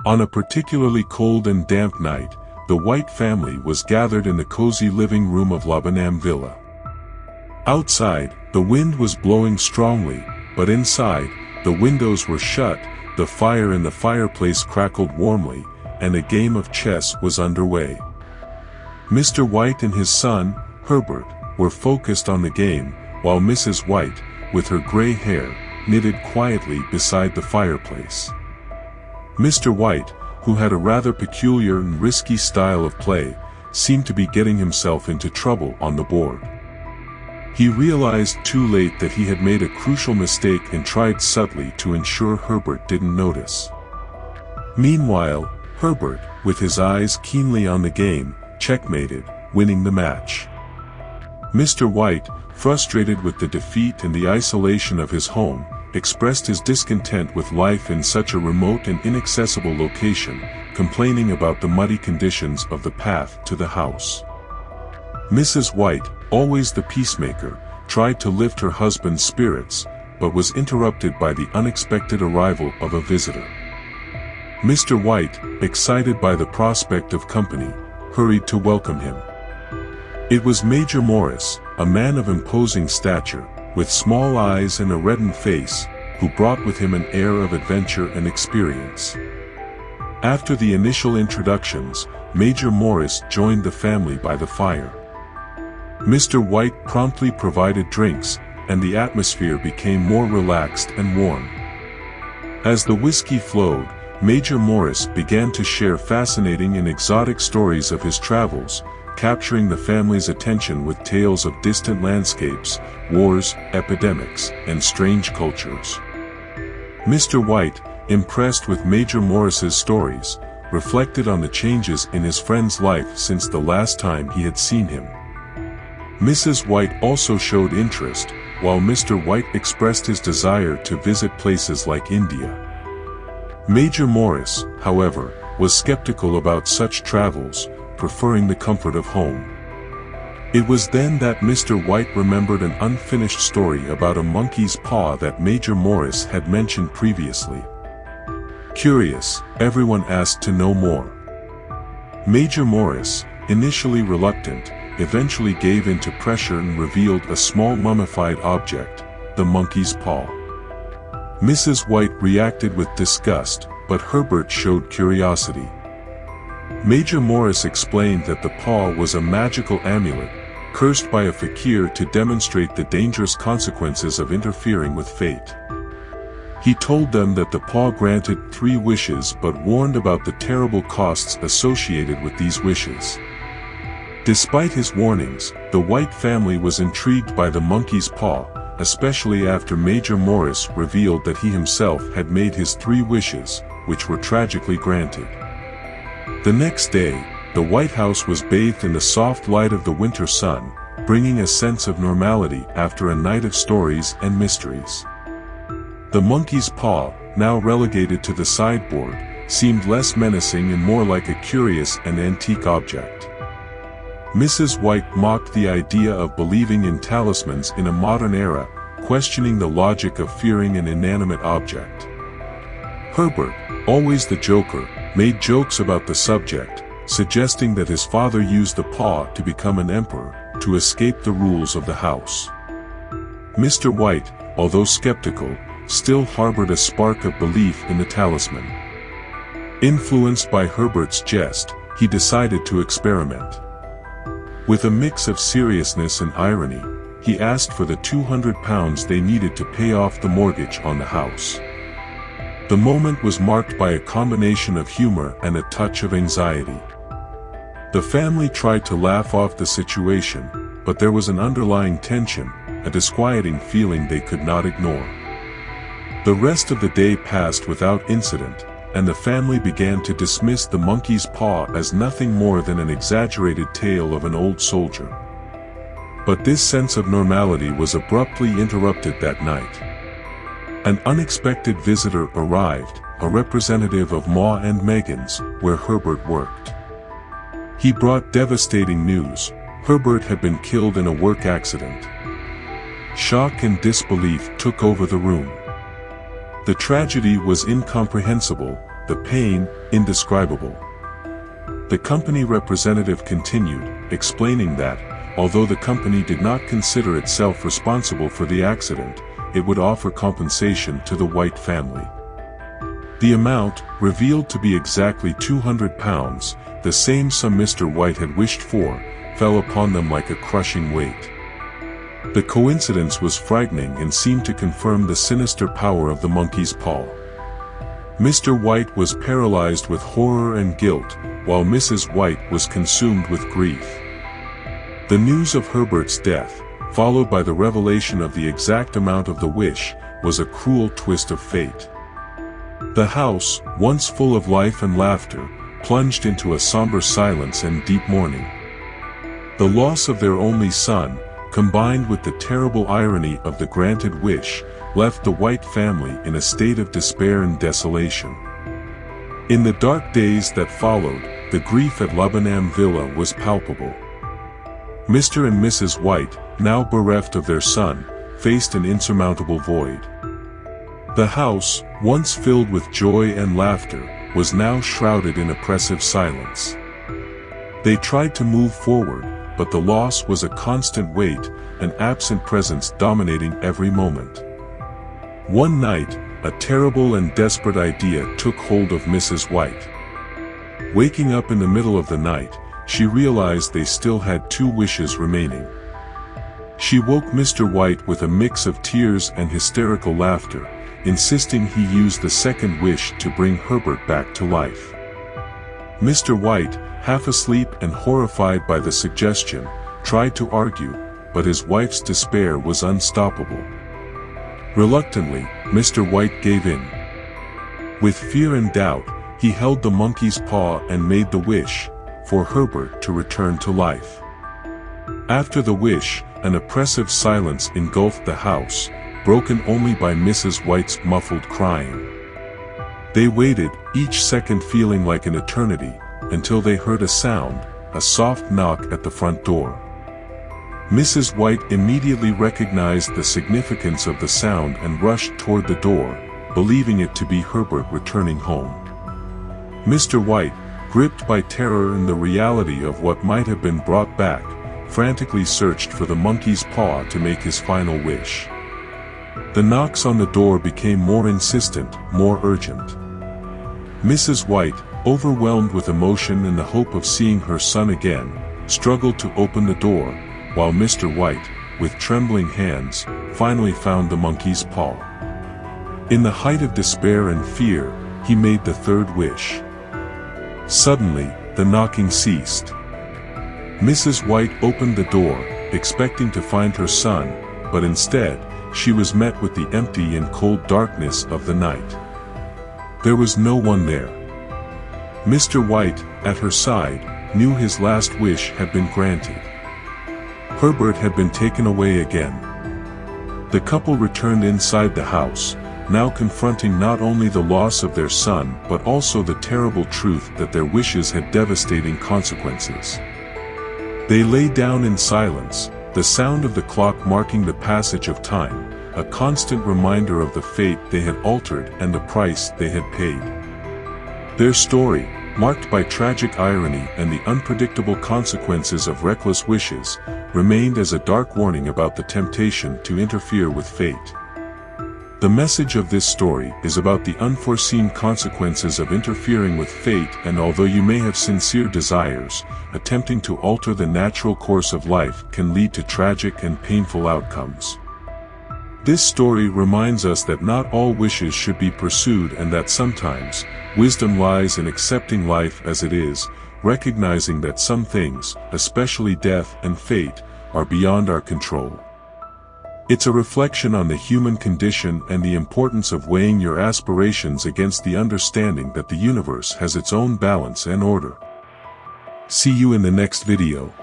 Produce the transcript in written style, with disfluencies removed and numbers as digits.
On a particularly cold and damp night, the White family was gathered in the cozy living room of La Bonham Villa. Outside, the wind was blowing strongly, but inside, the windows were shut, the fire in the fireplace crackled warmly, and a game of chess was underway. Mr. White and his son, Herbert, were focused on the game, while Mrs. White, with her gray hair, knitted quietly beside the fireplace. Mr. White, who had a rather peculiar and risky style of play, seemed to be getting himself into trouble on the board. He realized too late that he had made a crucial mistake and tried subtly to ensure Herbert didn't notice. Meanwhile, Herbert, with his eyes keenly on the game, checkmated, winning the match. Mr. White, frustrated with the defeat and the isolation of his home, expressed his discontent with life in such a remote and inaccessible location, complaining about the muddy conditions of the path to the house. Mrs. White, always the peacemaker, tried to lift her husband's spirits, but was interrupted by the unexpected arrival of a visitor. Mr. White, excited by the prospect of company, hurried to welcome him. It was Major Morris, a man of imposing stature, with small eyes and a reddened face, who brought with him an air of adventure and experience. After the initial introductions, Major Morris joined the family by the fire. Mr. White promptly provided drinks, and the atmosphere became more relaxed and warm. As the whiskey flowed, Major Morris began to share fascinating and exotic stories of his travels, capturing the family's attention with tales of distant landscapes, wars, epidemics, and strange cultures. Mr. White, impressed with Major Morris's stories, reflected on the changes in his friend's life since the last time he had seen him. Mrs. White also showed interest, while Mr. White expressed his desire to visit places like India. Major Morris, however, was skeptical about such travels, preferring the comfort of home. It was then that Mr. White remembered an unfinished story about a monkey's paw that Major Morris had mentioned previously. Curious, everyone asked to know more. Major Morris, initially reluctant, eventually gave in to pressure and revealed a small mummified object, the monkey's paw. Mrs. White reacted with disgust, but Herbert showed curiosity. Major Morris explained that the paw was a magical amulet, cursed by a fakir to demonstrate the dangerous consequences of interfering with fate. He told them that the paw granted 3 wishes but warned about the terrible costs associated with these wishes. Despite his warnings, the White family was intrigued by the monkey's paw, especially after Major Morris revealed that he himself had made his 3 wishes, which were tragically granted. The next day, the White House was bathed in the soft light of the winter sun, bringing a sense of normality after a night of stories and mysteries. The monkey's paw, now relegated to the sideboard, seemed less menacing and more like a curious and antique object. Mrs. White mocked the idea of believing in talismans in a modern era, questioning the logic of fearing an inanimate object. Herbert, always the joker, made jokes about the subject, suggesting that his father used the paw to become an emperor, to escape the rules of the house. Mr. White, although skeptical, still harbored a spark of belief in the talisman. Influenced by Herbert's jest, he decided to experiment. With a mix of seriousness and irony, he asked for the £200 they needed to pay off the mortgage on the house. The moment was marked by a combination of humor and a touch of anxiety. The family tried to laugh off the situation, but there was an underlying tension, a disquieting feeling they could not ignore. The rest of the day passed without incident, and the family began to dismiss the monkey's paw as nothing more than an exaggerated tale of an old soldier. But this sense of normality was abruptly interrupted that night. An unexpected visitor arrived, a representative of Ma and Megan's, where Herbert worked. He brought devastating news: Herbert had been killed in a work accident. Shock and disbelief took over the room. The tragedy was incomprehensible, the pain, indescribable. The company representative continued, explaining that, although the company did not consider itself responsible for the accident, it would offer compensation to the White family. The amount, revealed to be exactly £200, the same sum Mr. White had wished for, fell upon them like a crushing weight. The coincidence was frightening and seemed to confirm the sinister power of the monkey's paw. Mr. White was paralyzed with horror and guilt, while Mrs. White was consumed with grief. The news of Herbert's death, followed by the revelation of the exact amount of the wish, was a cruel twist of fate. The house, once full of life and laughter, plunged into a somber silence and deep mourning. The loss of their only son, combined with the terrible irony of the granted wish, left the White family in a state of despair and desolation. In the dark days that followed, the grief at Lubenham Villa was palpable. Mr. and Mrs. White, now bereft of their son, faced an insurmountable void. The house, once filled with joy and laughter, was now shrouded in oppressive silence. They tried to move forward, but the loss was a constant weight, an absent presence dominating every moment. One night, a terrible and desperate idea took hold of Mrs. White. Waking up in the middle of the night, she realized they still had 2 wishes remaining. She woke Mr. White with a mix of tears and hysterical laughter, insisting he use the second wish to bring Herbert back to life. Mr. White, half asleep and horrified by the suggestion, tried to argue, but his wife's despair was unstoppable. Reluctantly, Mr. White gave in. With fear and doubt, he held the monkey's paw and made the wish, for Herbert to return to life. After the wish, an oppressive silence engulfed the house, broken only by Mrs. White's muffled crying. They waited, each second feeling like an eternity, until they heard a sound, a soft knock at the front door. Mrs. White immediately recognized the significance of the sound and rushed toward the door, believing it to be Herbert returning home. Mr. White, gripped by terror and the reality of what might have been brought back, frantically searched for the monkey's paw to make his final wish. The knocks on the door became more insistent, more urgent. Mrs. White, overwhelmed with emotion and the hope of seeing her son again, struggled to open the door, while Mr. White, with trembling hands, finally found the monkey's paw. In the height of despair and fear, he made the third wish. Suddenly, the knocking ceased. Mrs. White opened the door, expecting to find her son, but instead, she was met with the empty and cold darkness of the night. There was no one there. Mr. White, at her side, knew his last wish had been granted. Herbert had been taken away again. The couple returned inside the house, now confronting not only the loss of their son but also the terrible truth that their wishes had devastating consequences. They lay down in silence, the sound of the clock marking the passage of time, a constant reminder of the fate they had altered and the price they had paid. Their story, marked by tragic irony and the unpredictable consequences of reckless wishes, remained as a dark warning about the temptation to interfere with fate. The message of this story is about the unforeseen consequences of interfering with fate, and although you may have sincere desires, attempting to alter the natural course of life can lead to tragic and painful outcomes. This story reminds us that not all wishes should be pursued and that sometimes, wisdom lies in accepting life as it is, recognizing that some things, especially death and fate, are beyond our control. It's a reflection on the human condition and the importance of weighing your aspirations against the understanding that the universe has its own balance and order. See you in the next video.